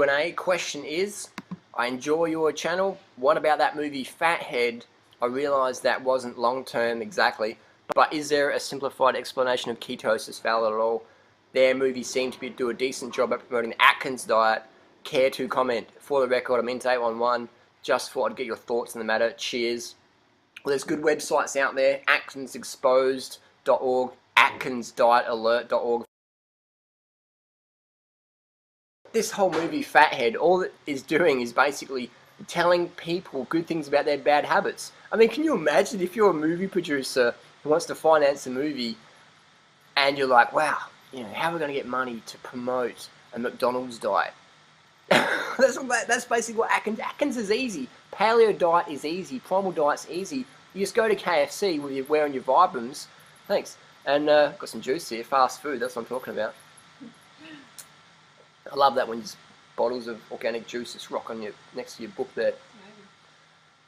Q&A. Question is, I enjoy your channel. What about that movie Fathead? I realised that wasn't long term exactly, but is there a simplified explanation of ketosis, Fallon, at all? Their movies seem to do a decent job at promoting the Atkins diet. Care to comment? For the record, I'm into 811. Just thought I'd get your thoughts on the matter. Cheers. Well, there's good websites out there. AtkinsExposed.org, AtkinsDietAlert.org. This whole movie Fathead, all it is doing is basically telling people good things about their bad habits. I mean, can you imagine if you're a movie producer who wants to finance a movie and you're like, wow, how are we going to get money to promote a McDonald's diet? That's basically what Atkins is easy. Paleo diet is easy. Primal diet's easy. You just go to KFC with your wearing your Vibrams. Thanks. And got some juice here. Fast food. That's what I'm talking about. I love that when there's bottles of organic juice just rock on next to your book there.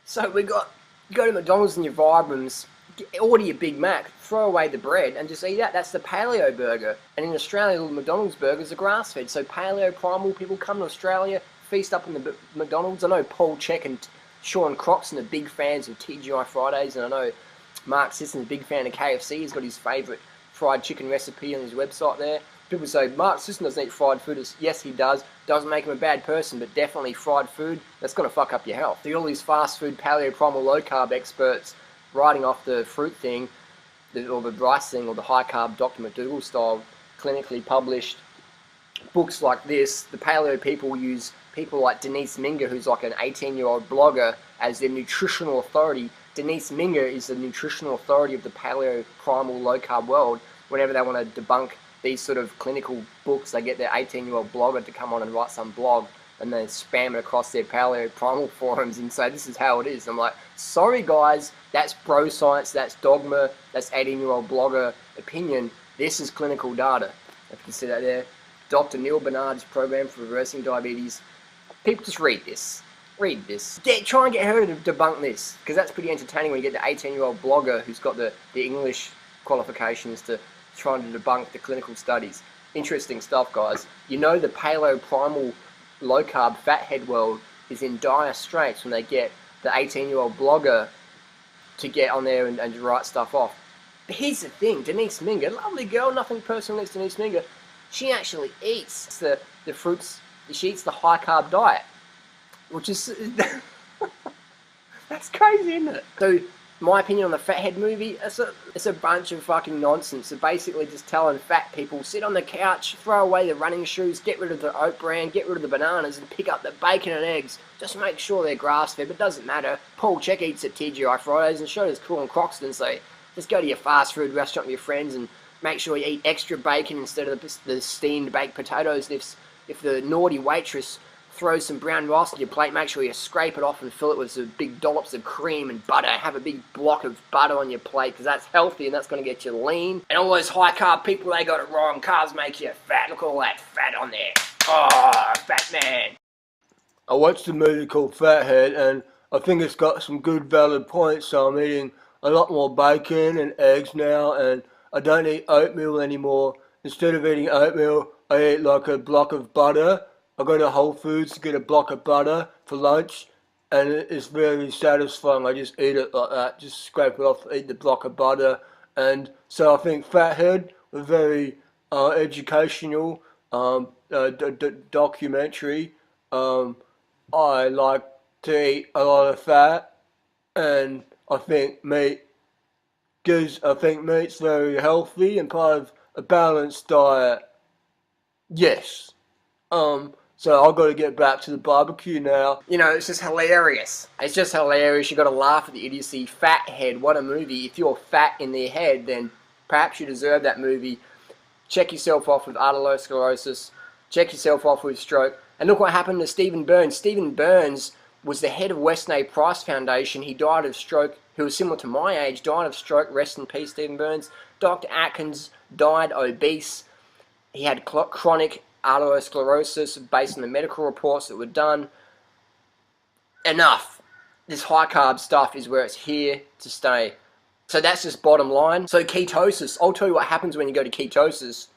So you go to McDonald's and your Vibrams, order your Big Mac, throw away the bread and just eat that. That's the paleo burger. And in Australia, the McDonald's burgers are grass-fed. So paleo, primal, people come to Australia, feast up in the McDonald's. I know Paul Check and Sean Croxton are big fans of TGI Fridays, and I know Mark Sisson is a big fan of KFC. He's got his favourite fried chicken recipe on his website there. People say, Mark Sisson doesn't eat fried food. Yes, he does. Doesn't make him a bad person, but definitely fried food, that's going to fuck up your health. All these fast food, paleo, primal, low-carb experts writing off the fruit thing, or the rice thing, or the high-carb Dr. McDougall style, clinically published books like this. The paleo people use people like Denise Minger, who's like an 18-year-old blogger, as their nutritional authority. Denise Minger is the nutritional authority of the paleo, primal, low-carb world. Whenever they want to debunk these sort of clinical books, they get their 18-year-old blogger to come on and write some blog, and then spam it across their paleo primal forums and say, this is how it is. I'm like, sorry guys, that's broscience, that's dogma, that's 18-year-old blogger opinion. This is clinical data. If you can see that there. Dr. Neil Bernard's program for reversing diabetes. People just read this. Read this. Try and get her to debunk this, because that's pretty entertaining when you get the 18-year-old blogger who's got the English qualifications to trying to debunk the clinical studies. Interesting stuff, guys. The paleo, primal, low-carb, fathead world is in dire straits when they get the 18-year-old blogger to get on there and write stuff off. But here's the thing, Denise Minger, lovely girl, nothing personal against Denise Minger, she actually eats the fruits, she eats the high-carb diet, which is... that's crazy, isn't it? So, my opinion on the Fathead movie, it's a bunch of fucking nonsense. They're basically just telling fat people, sit on the couch, throw away the running shoes, get rid of the oat bran, get rid of the bananas, and pick up the bacon and eggs. Just make sure they're grass-fed, but it doesn't matter. Paul Check eats at TGI Fridays, and so does Loren Cordain, so just go to your fast food restaurant with your friends and make sure you eat extra bacon instead of the steamed baked potatoes. If the naughty waitress throw some brown rice on your plate, make sure you scrape it off and fill it with some big dollops of cream and butter. Have a big block of butter on your plate, because that's healthy and that's going to get you lean. And all those high carb people, they got it wrong. Carbs make you fat. Look at all that fat on there. Oh, fat man. I watched a movie called Fathead, and I think it's got some good valid points. So I'm eating a lot more bacon and eggs now, and I don't eat oatmeal anymore. Instead of eating oatmeal, I eat like a block of butter. I go to Whole Foods to get a block of butter for lunch, and it's very satisfying. I just eat it like that, just scrape it off, eat the block of butter. And so I think Fathead was very educational, documentary. I like to eat a lot of fat, and I think meat's very healthy and part of a balanced diet. Yes. So I've got to get back to the barbecue now. It's just hilarious. It's just hilarious. You got to laugh at the idiocy. Fathead, what a movie. If you're fat in their head, then perhaps you deserve that movie. Check yourself off with atherosclerosis. Check yourself off with stroke. And look what happened to Stephen Burns. Stephen Burns was the head of Weston A. Price Foundation. He died of stroke. He was similar to my age, died of stroke. Rest in peace, Stephen Burns. Dr. Atkins died obese. He had chronic atherosclerosis based on the medical reports that were done. Enough. This high carb stuff is where it's here to stay. So that's just bottom line. So ketosis. I'll tell you what happens when you go to ketosis.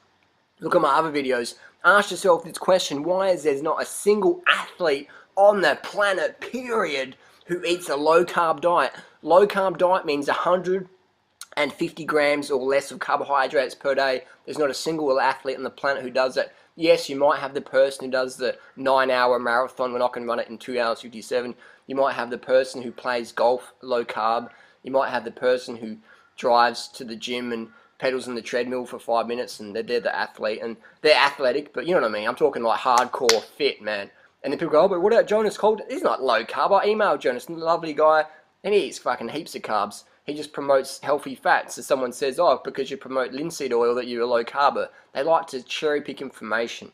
Look at my other videos. Ask yourself this question: why is there not a single athlete on the planet, period, who eats a low-carb diet? Low-carb diet means 150 grams or less of carbohydrates per day. There's not a single athlete on the planet who does that. Yes, you might have the person who does the 9-hour marathon. We're not going to run it in 2 hours 57. You might have the person who plays golf low carb. You might have the person who drives to the gym and pedals on the treadmill for 5 minutes, and they're the athlete, and they're athletic, but you know what I mean. I'm talking like hardcore fit, man. And then people go, oh, but what about Jonas Colton? He's not low carb. I emailed Jonas, lovely guy, and he eats fucking heaps of carbs. He just promotes healthy fats. So someone says, oh, because you promote linseed oil that you're a low carber. They like to cherry pick information.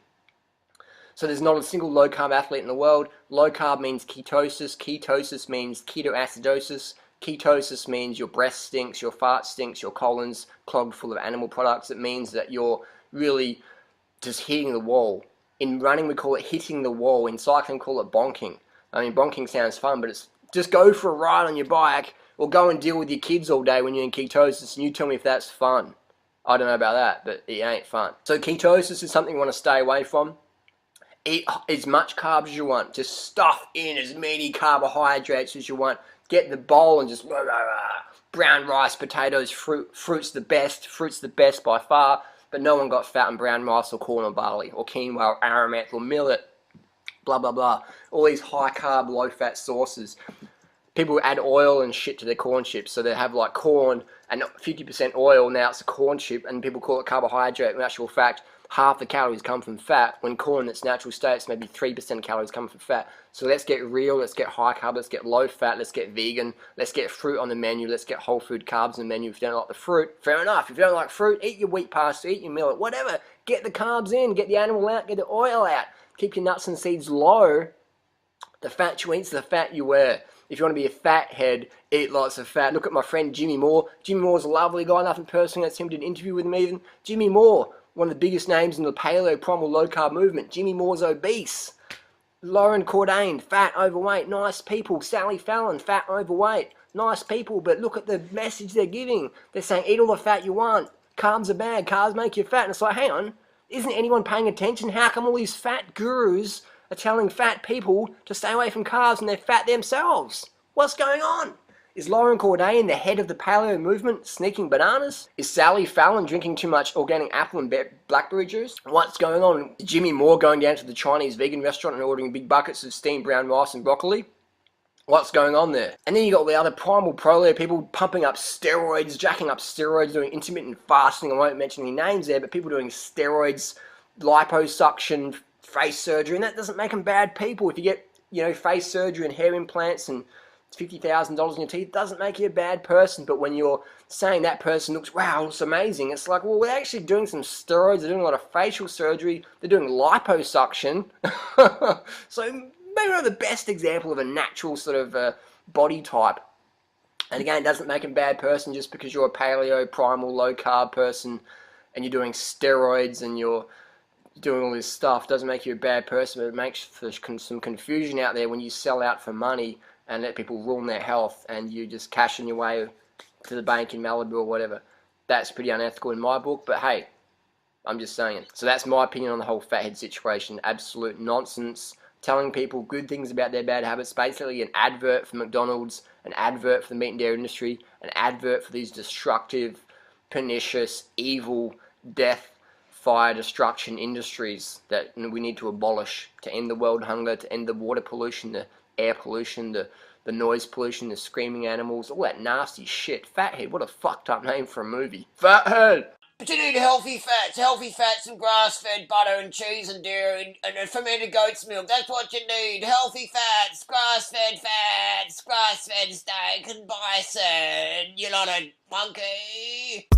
So there's not a single low carb athlete in the world. Low carb means ketosis. Ketosis means ketoacidosis. Ketosis means your breath stinks, your fart stinks, your colon's clogged full of animal products. It means that you're really just hitting the wall. In running, we call it hitting the wall. In cycling, we call it bonking. I mean, bonking sounds fun, but it's just go for a ride on your bike or go and deal with your kids all day when you're in ketosis, and you tell me if that's fun. I don't know about that, but it ain't fun. So ketosis is something you want to stay away from. Eat as much carbs as you want. Just stuff in as many carbohydrates as you want. Get the bowl and just brown rice, potatoes, fruit's the best by far, but no one got fat on brown rice or corn or barley or quinoa or aramet or millet, blah, blah, blah. All these high carb, low fat sauces. People add oil and shit to their corn chips, so they have like corn and 50% oil, now it's a corn chip, and people call it carbohydrate. In actual fact, half the calories come from fat, when corn in its natural state, maybe 3% calories come from fat. So let's get real, let's get high carb, let's get low fat, let's get vegan, let's get fruit on the menu, let's get whole food carbs on the menu. If you don't like the fruit, fair enough. If you don't like fruit, eat your wheat pasta, eat your millet, whatever. Get the carbs in, get the animal out, get the oil out. Keep your nuts and seeds low. The fat you eat's the fat you wear. If you want to be a fat head, eat lots of fat. Look at my friend Jimmy Moore. Jimmy Moore's a lovely guy, nothing personal against him, did an interview with him even. Jimmy Moore, one of the biggest names in the paleo, primal, low carb movement. Jimmy Moore's obese. Loren Cordain, fat, overweight, nice people. Sally Fallon, fat, overweight, nice people. But look at the message they're giving. They're saying eat all the fat you want. Carbs are bad. Carbs make you fat. And it's like, hang on, isn't anyone paying attention? How come all these fat gurus are telling fat people to stay away from carbs and they're fat themselves? What's going on? Is Loren Cordain, the head of the paleo movement, sneaking bananas? Is Sally Fallon drinking too much organic apple and blackberry juice? What's going on? Is Jimmy Moore going down to the Chinese vegan restaurant and ordering big buckets of steamed brown rice and broccoli? What's going on there? And then you got the other primal paleo people pumping up steroids, jacking up steroids, doing intermittent fasting. I won't mention any names there, but people doing steroids, liposuction, face surgery, and that doesn't make them bad people. If you get, face surgery and hair implants and $50,000 in your teeth, doesn't make you a bad person. But when you're saying that person looks amazing, it's like, well, we're actually doing some steroids, they're doing a lot of facial surgery, they're doing liposuction. So maybe not the best example of a natural sort of body type. And again, it doesn't make a bad person just because you're a paleo, primal, low carb person and you're doing steroids and you're doing all this stuff. Doesn't make you a bad person, but it makes for some confusion out there when you sell out for money and let people ruin their health and you just cash in your way to the bank in Malibu or whatever. That's pretty unethical in my book, but hey, I'm just saying. So that's my opinion on the whole fathead situation. Absolute nonsense. Telling people good things about their bad habits. Basically an advert for McDonald's, an advert for the meat and dairy industry, an advert for these destructive, pernicious, evil, death, fire, destruction industries that we need to abolish to end the world hunger, to end the water pollution, the air pollution, the noise pollution, the screaming animals, all that nasty shit. Fathead, what a fucked up name for a movie. Fathead! But you need healthy fats and grass-fed butter and cheese and dairy and fermented goat's milk. That's what you need. Healthy fats, grass-fed steak and bison. You lot of monkey.